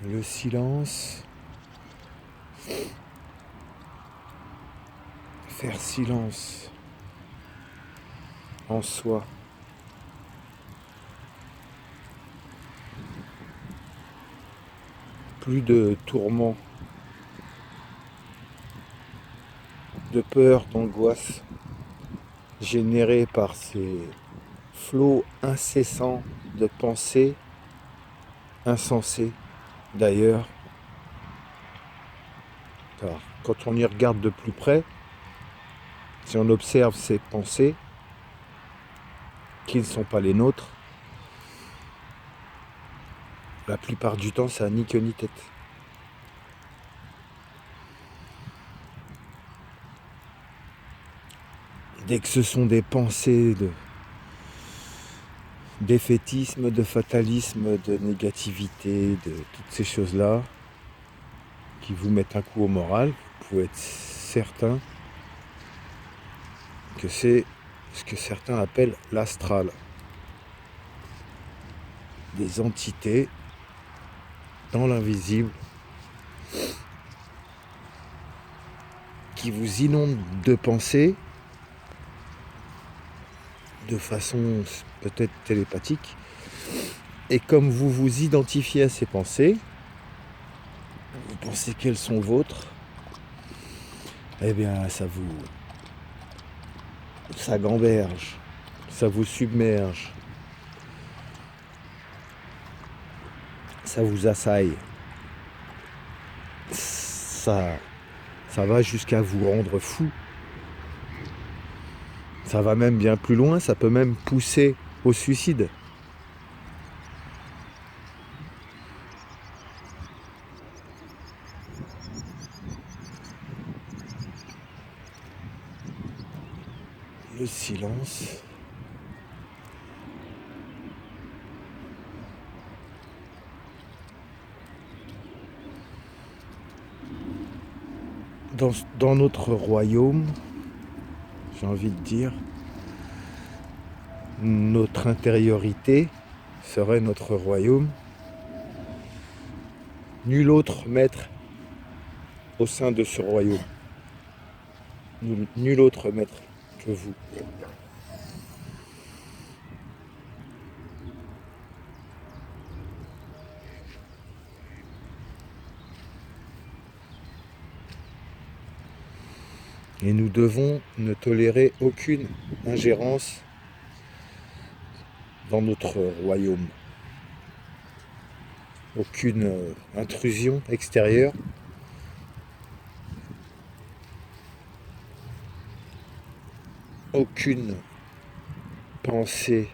Le silence, faire silence en soi. Plus de tourments, de peur, d'angoisse générés par ces flots incessants de pensées insensées d'ailleurs. Car quand on y regarde de plus près, si on observe ces pensées, qui ne sont pas les nôtres, la plupart du temps, ça n'a ni queue ni tête. Dès que ce sont des pensées de défaitisme, de fatalisme, de négativité, de toutes ces choses-là, qui vous mettent un coup au moral, vous pouvez être certain que c'est ce que certains appellent l'astral. Des entités dans l'invisible qui vous inondent de pensées de façon peut-être télépathique. Et comme vous vous identifiez à ces pensées, vous pensez qu'elles sont vôtres, eh bien ça gamberge, ça vous submerge, ça vous assaille, ça va jusqu'à vous rendre fou. Ça va même bien plus loin, ça peut même pousser au suicide. Le silence. Dans notre royaume, j'ai envie de dire, notre intériorité serait notre royaume. Nul autre maître au sein de ce royaume. Nul autre maître que vous. Et nous devons ne tolérer aucune ingérence dans notre royaume. Aucune intrusion extérieure. Aucune pensée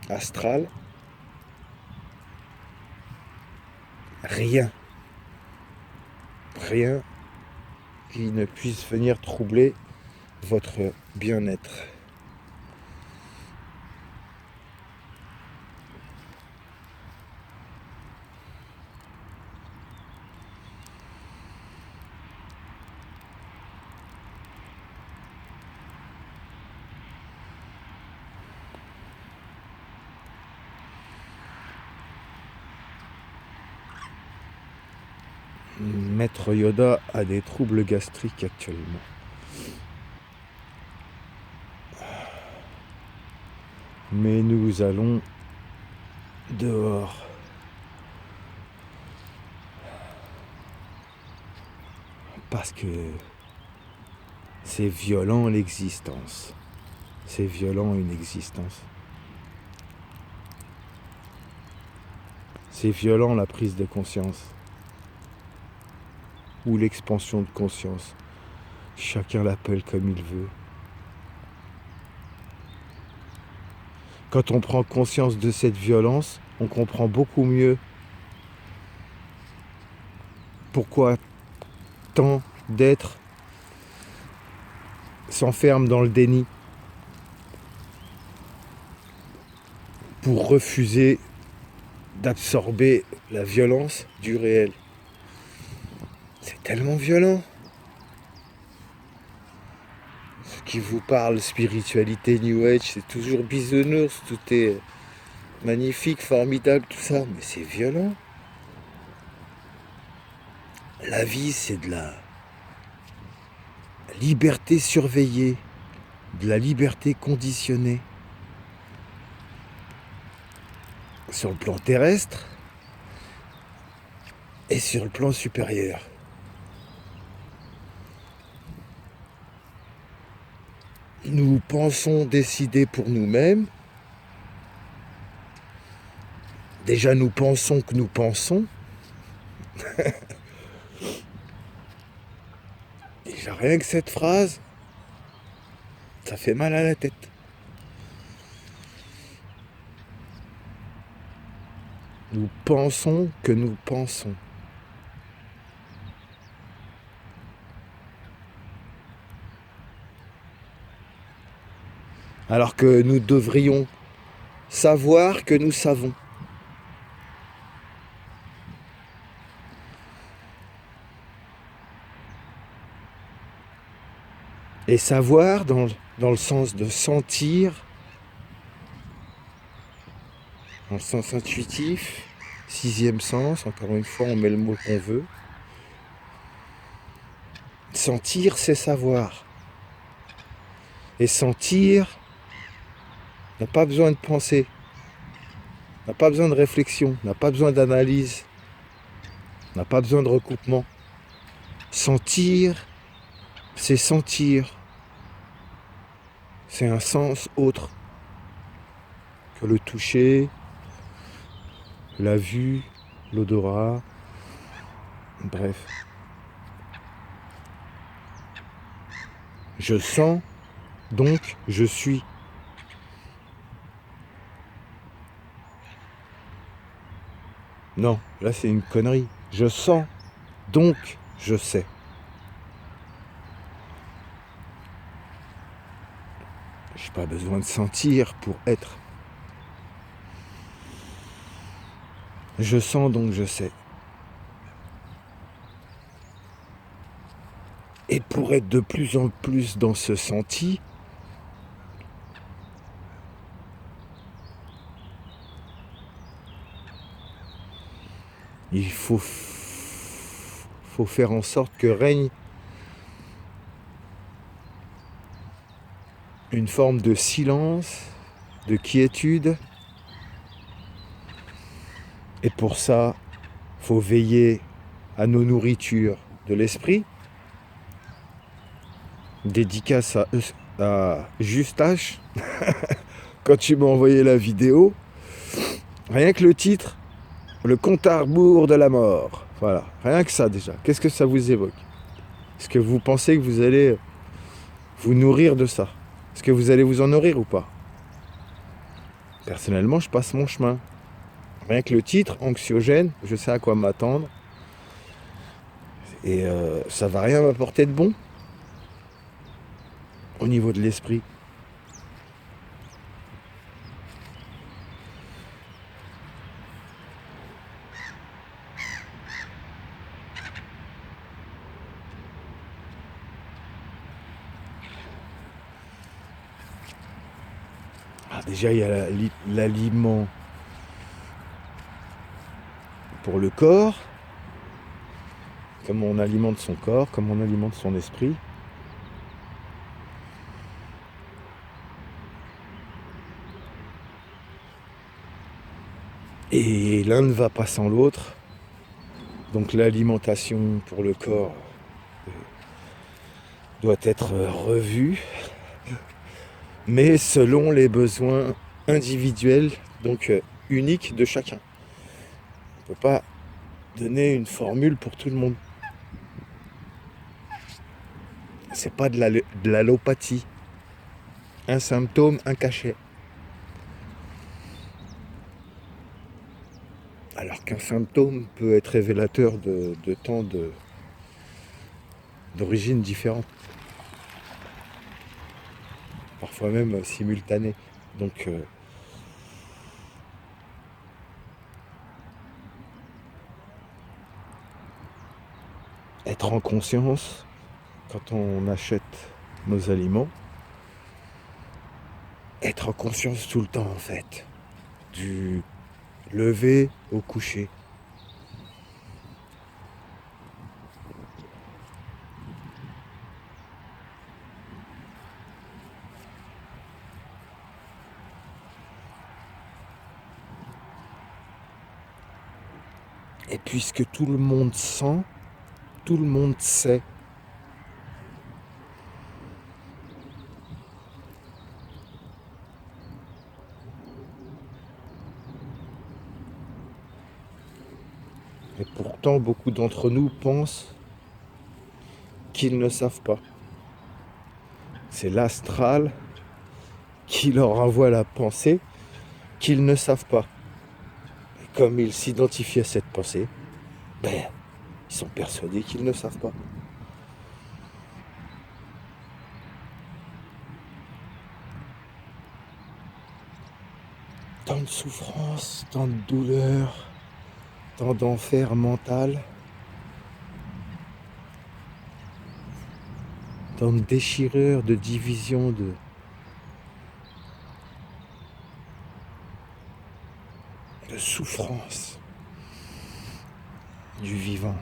astrale. Rien. Rien qui ne puisse venir troubler votre bien-être. Maître Yoda a des troubles gastriques actuellement. Mais nous allons dehors. Parce que c'est violent l'existence. C'est violent une existence. C'est violent la prise de conscience. Ou l'expansion de conscience. Chacun l'appelle comme il veut. Quand on prend conscience de cette violence, on comprend beaucoup mieux pourquoi tant d'êtres s'enferment dans le déni pour refuser d'absorber la violence du réel. C'est tellement violent. Ce qui vous parle, spiritualité, New Age, c'est toujours bisounours, tout est magnifique, formidable, tout ça, mais c'est violent. La vie, c'est de la liberté surveillée, de la liberté conditionnée. Sur le plan terrestre et sur le plan supérieur. Nous pensons décider pour nous-mêmes. Déjà, nous pensons que nous pensons. Déjà, rien que cette phrase, ça fait mal à la tête. Nous pensons que nous pensons. Alors que nous devrions savoir que nous savons. Et savoir dans le sens de sentir, dans le sens intuitif, sixième sens, encore une fois on met le mot qu'on veut. Sentir, c'est savoir. Et sentir n'a pas besoin de penser, n'a pas besoin de réflexion, n'a pas besoin d'analyse, n'a pas besoin de recoupement. Sentir, c'est sentir. C'est un sens autre que le toucher, la vue, l'odorat, bref. Je sens, donc je suis. Non, là c'est une connerie. Je sens, donc je sais. J'ai pas besoin de sentir pour être. Je sens, donc je sais. Et pour être de plus en plus dans ce senti, il faut faire en sorte que règne une forme de silence, de quiétude. Et pour ça, il faut veiller à nos nourritures de l'esprit. Dédicace à Justache. Quand tu m'as envoyé la vidéo, rien que le titre, le compte à rebours de la mort. Voilà, rien que ça déjà. Qu'est-ce que ça vous évoque? Est-ce que vous pensez que vous allez vous nourrir de ça? Est-ce que vous allez vous en nourrir ou pas? Personnellement, je passe mon chemin. Rien que le titre, anxiogène, je sais à quoi m'attendre. Et ça va rien m'apporter de bon au niveau de l'esprit. Déjà, il y a l'aliment pour le corps, comme on alimente son corps, comme on alimente son esprit. Et l'un ne va pas sans l'autre. Donc l'alimentation pour le corps doit être revue, mais selon les besoins individuels, donc uniques de chacun. On ne peut pas donner une formule pour tout le monde. C'est pas de l'allopathie. Un symptôme, un cachet. Alors qu'un symptôme peut être révélateur de tant d'origines différentes. Parfois même simultanées. Donc être en conscience quand on achète nos aliments, être en conscience tout le temps en fait, du lever au coucher. Et puisque tout le monde sent, tout le monde sait. Et pourtant, beaucoup d'entre nous pensent qu'ils ne savent pas. C'est l'astral qui leur envoie la pensée qu'ils ne savent pas. Et comme ils s'identifient à cette pensée, ils sont persuadés qu'ils ne savent pas. Tant de souffrance, tant de douleur, tant d'enfer mental, tant de déchirure, de division, de souffrance du vivant.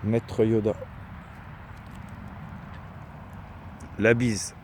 Maître Yoda. La bise.